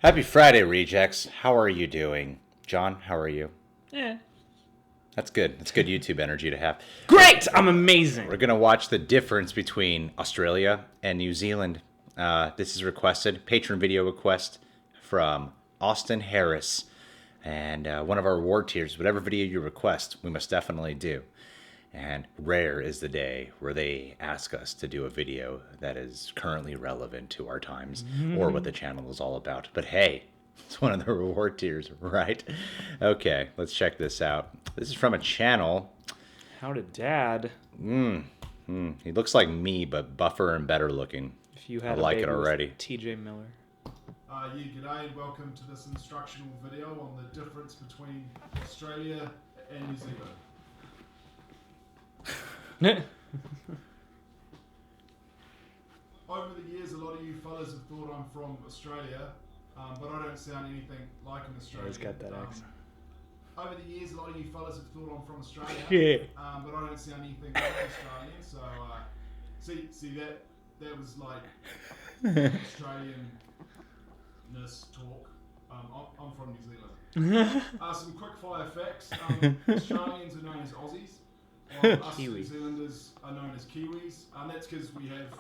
Happy Friday, Rejects. How are you doing? John, how are you? Yeah. That's good. That's good YouTube energy to have. Great! I'm amazing. We're going to watch the difference between Australia and New Zealand. This is requested, patron video request from Austin Harris. And one of our reward tiers, whatever video you request, we must definitely do. And rare is the day where they ask us to do a video that is currently relevant to our times or what the channel is all about. But hey, it's one of the reward tiers, right? Okay, let's check this out. This is from a channel. How did Dad? He looks like me, but buffer and better looking. If you had I like a it baby with already. TJ Miller. G'day and welcome to this instructional video on the difference between Australia and New Zealand. Over the years, a lot of you fellas have thought I'm from Australia, but I don't sound anything like an Australian. He's got that accent. Over the years, a lot of you fellas have thought I'm from Australia, Yeah. but I don't sound anything like Australian. So, see that was like Australian-ness talk. I'm from New Zealand. Some quick fire facts. Australians are known as Aussies, while us New Zealanders are known as Kiwis. That's because we have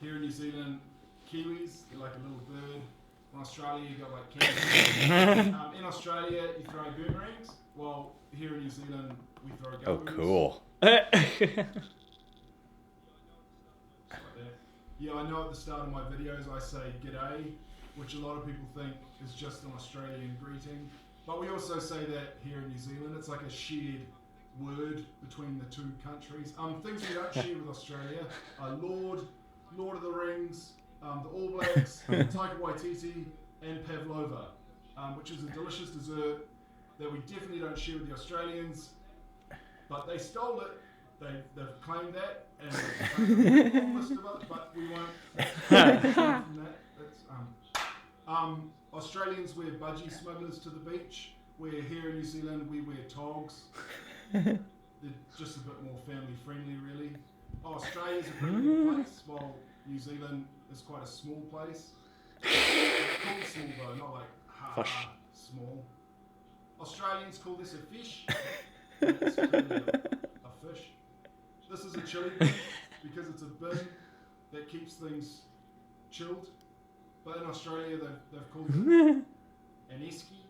here in New Zealand Kiwis. They're like a little bird. In Australia, you got like kangaroos. In Australia, you throw boomerangs, while here in New Zealand, we throw gullies. Oh, cool. Yeah, I know at the start of my videos I say g'day, which a lot of people think is just an Australian greeting. But we also say that here in New Zealand. It's like a shared word between the two countries. Things we don't share with Australia are Lord of the Rings, the All Blacks, Taika Waititi, and Pavlova, which is a delicious dessert that we definitely don't share with the Australians. But they stole it. They've claimed that, and they've got a long list of it, but we won't from that. Australians wear budgie smugglers to the beach, where here in New Zealand we wear togs. They're just a bit more family friendly, really. Australia's a pretty big place, while New Zealand is quite a small place. It's called small though, not like small. Australians call this a fish. It's clearly a fish. This is a chili bin because it's a bin that keeps things chilled. But in Australia, they've called it an esky.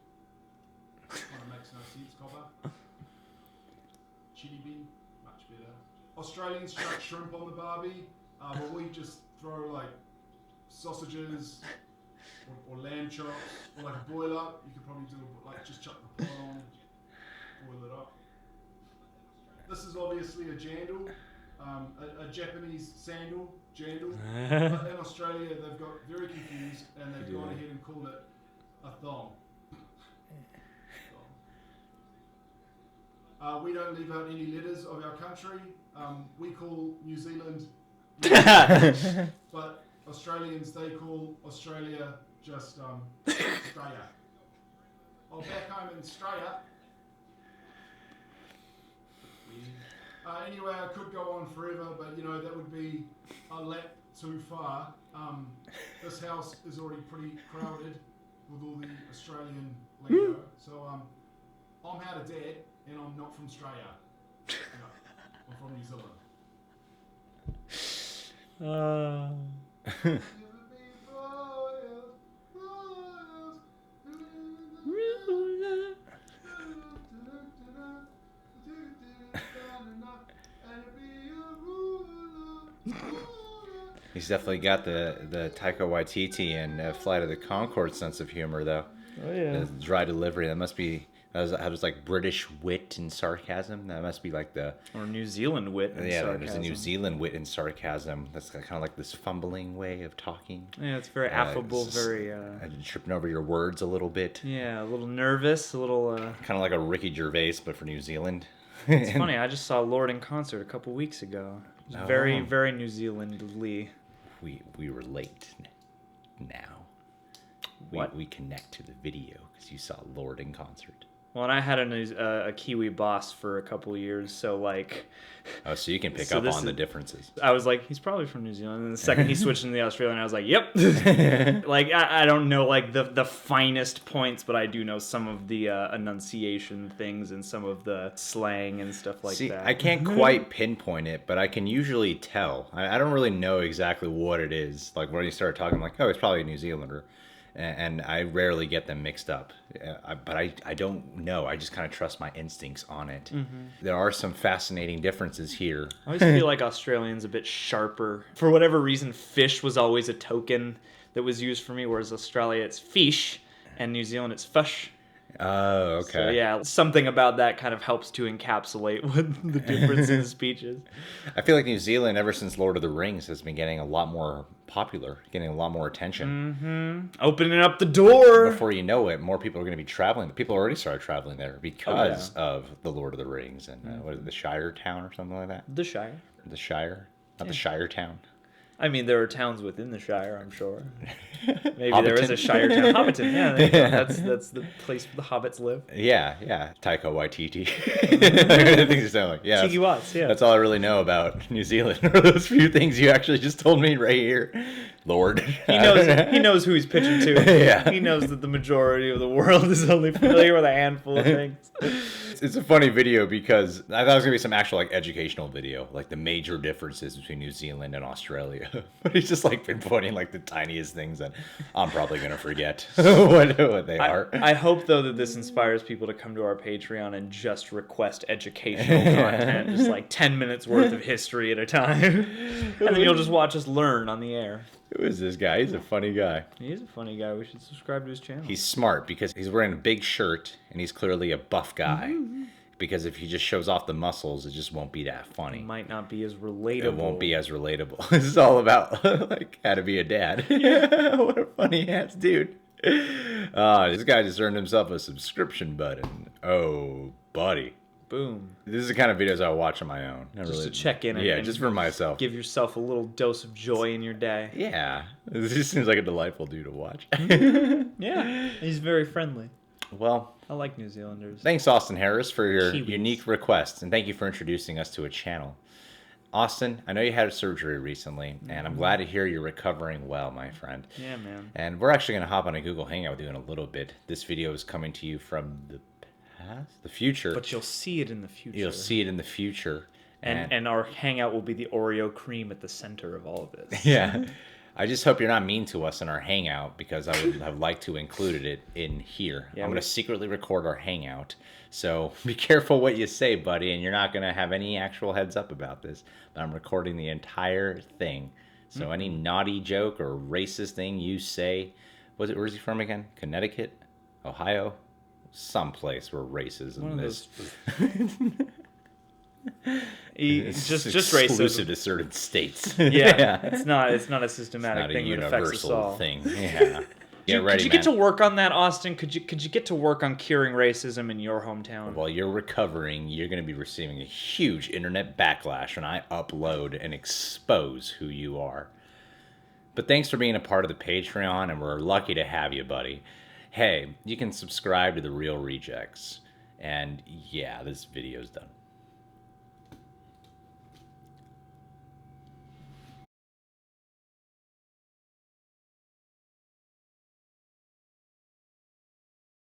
Kind of makes no sense, copper. Chili bin, much better. Australians chuck shrimp on the barbie, but we just throw like sausages or lamb chops or like a boil up. You could probably do just chuck the pot on, boil it up. This is obviously a jandal, a Japanese sandal, jandal. But in Australia, they've got very confused and they've gone ahead and called it a thong. We don't leave out any letters of our country. We call New Zealand, but Australians, they call Australia just Australia. Back home in Australia. Anyway, I could go on forever, but that would be a lap too far. This house is already pretty crowded with all the Australian lingo. So I'm how to dad, and I'm not from Australia. No, I'm from New Zealand. He's definitely got the Taika Waititi and Flight of the Conchords sense of humor, though. Oh yeah. The dry delivery. That was like British wit and sarcasm. That must be like Or New Zealand wit and sarcasm. There's a New Zealand wit and sarcasm. That's kind of like this fumbling way of talking. Yeah, it's very affable, very... tripping over your words a little bit. Yeah, a little nervous, a little... Kind of like a Ricky Gervais, but for New Zealand. It's funny, I just saw Lord in concert a couple weeks ago. It was very, very New Zealandly. We relate now. We connect to the video because you saw Lord in concert. Well, and I had a Kiwi boss for a couple years, so like, Oh, so you can pick So up this on the is- differences. I was like, he's probably from New Zealand. And the second he switched into the Australian, I was like, yep. Like, I don't know like the finest points, but I do know some of the enunciation things and some of the slang and stuff like See, that. I can't quite pinpoint it, but I can usually tell. I don't really know exactly what it is. Like when you start talking, I'm like, oh, it's probably a New Zealander. And I rarely get them mixed up. But I don't know. I just kind of trust my instincts on it. There are some fascinating differences here. I always feel like Australians a bit sharper. For whatever reason, fish was always a token that was used for me, whereas Australia it's fish, and New Zealand it's fish. Oh, okay. So yeah, something about that kind of helps to encapsulate what the difference in speech is. I feel like New Zealand, ever since Lord of the Rings, has been getting a lot more popular, getting a lot more attention. Opening up the door. Before you know it, more people are going to be traveling. People already started traveling there because of the Lord of the Rings and what is it, the Shire Town or something like that? The Shire. The Shire, not the Shire Town. I mean, there are towns within the Shire, I'm sure. Maybe Hobbiton. there is a Shire town. Hobbiton, yeah. There you go. That's the place where the hobbits live. Yeah. Taika Waititi. The things you sound like. Yeah. Tiki that's- Watts, yeah. That's all I really know about New Zealand. Are those few things you actually just told me right here, Lord. He knows who he's pitching to. Yeah. He knows that the majority of the world is only familiar with a handful of things. It's a funny video because I thought it was gonna be some actual like educational video, like the major differences between New Zealand and Australia. But he's just like pinpointing like the tiniest things that I'm probably gonna forget what they are. I hope though that this inspires people to come to our Patreon and just request educational content, just like 10 minutes worth of history at a time, and then you'll just watch us learn on the air. Who is this guy? He's a funny guy. He is a funny guy. We should subscribe to his channel. He's smart because he's wearing a big shirt and he's clearly a buff guy. Because if he just shows off the muscles, it just won't be that funny. Might not be as relatable. It won't be as relatable. This is all about like how to be a dad. Yeah, what a funny ass dude. This guy just earned himself a subscription button. Oh, buddy. Boom. This is the kind of videos I watch on my own. Not Just really- to check in. Yeah, and just for myself. give yourself a little dose of joy in your day. Yeah, this just seems like a delightful dude to watch. Yeah, he's very friendly. Well, I like New Zealanders. thanks, Austin Harris, for your Kiwis. unique request, and thank you for introducing us to a channel. Austin, I know you had surgery recently, and I'm glad to hear you're recovering well, my friend. Yeah, man. And we're actually going to hop on a Google Hangout with you in a little bit. This video is coming to you from the past, the future. But you'll see it in the future. You'll see it in the future. And our hangout will be the Oreo cream at the center of all of this. Yeah. I just hope you're not mean to us in our hangout because I would have liked to included it in here. Yeah, I'm going to secretly record our hangout. So be careful what you say, buddy, and you're not going to have any actual heads up about this. But I'm recording the entire thing. So any naughty joke or racist thing you say, where's he from again? Connecticut? Ohio? Someplace where racism One of is just exclusive racism. to certain states. Yeah, it's not a systematic Not a thing that affects us all. universal thing. Yeah. Get ready, Could you man. get to work on that, Austin? Could you get to work on curing racism in your hometown? While you're recovering, you're going to be receiving a huge internet backlash when I upload and expose who you are. But thanks for being a part of the Patreon, and we're lucky to have you, buddy. Hey, you can subscribe to The Real Rejects. And yeah, this video's done.